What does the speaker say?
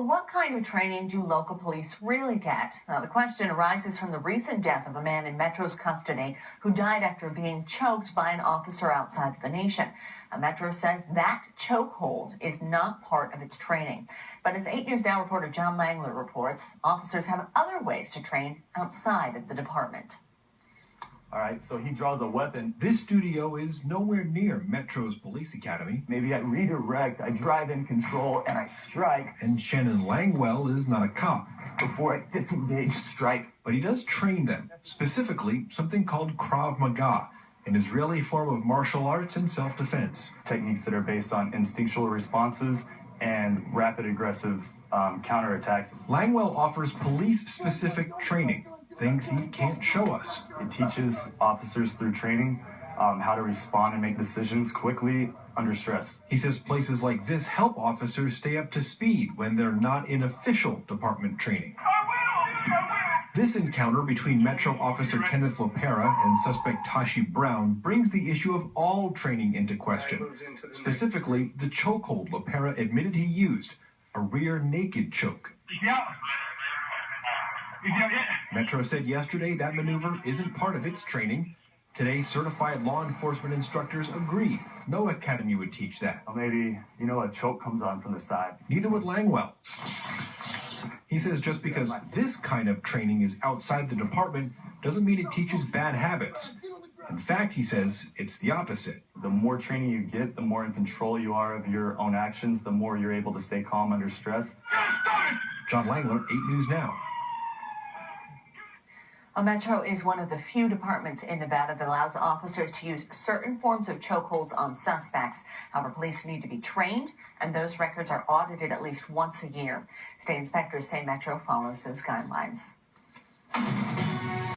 What kind of training do local police really get? Now, the question arises from the recent death of a man in Metro's custody who died after being choked by an officer outside of the nation. Metro says that chokehold is not part of its training. But as 8 News Now reporter John Langler reports, officers have other ways to train outside of the department. All right, so he draws a weapon. This studio is nowhere near Metro's police academy. Maybe I redirect, I drive in control, and I strike. And Shannon Langwell is not a cop. Before I disengage, strike. But he does train them, specifically something called Krav Maga, an Israeli form of martial arts and self-defense. Techniques that are based on instinctual responses and rapid aggressive counterattacks. Langwell offers police-specific training, things he can't show us. It teaches officers through training how to respond and make decisions quickly under stress. He says places like this help officers stay up to speed when they're not in official department training. This encounter between Metro Officer Kenneth Lopera and suspect Tashi Brown brings the issue of all training into question. Specifically, the chokehold Lopera admitted he used, a rear naked choke. Metro said yesterday that maneuver isn't part of its training. Today, certified law enforcement instructors agreed no academy would teach that. Well, maybe, a choke comes on from the side. Neither would Langwell. He says just because this kind of training is outside the department doesn't mean it teaches bad habits. In fact, he says it's the opposite. The more training you get, the more in control you are of your own actions, the more you're able to stay calm under stress. John Langler, 8 News Now. Metro is one of the few departments in Nevada that allows officers to use certain forms of chokeholds on suspects. However, police need to be trained, and those records are audited at least once a year. State inspectors say Metro follows those guidelines.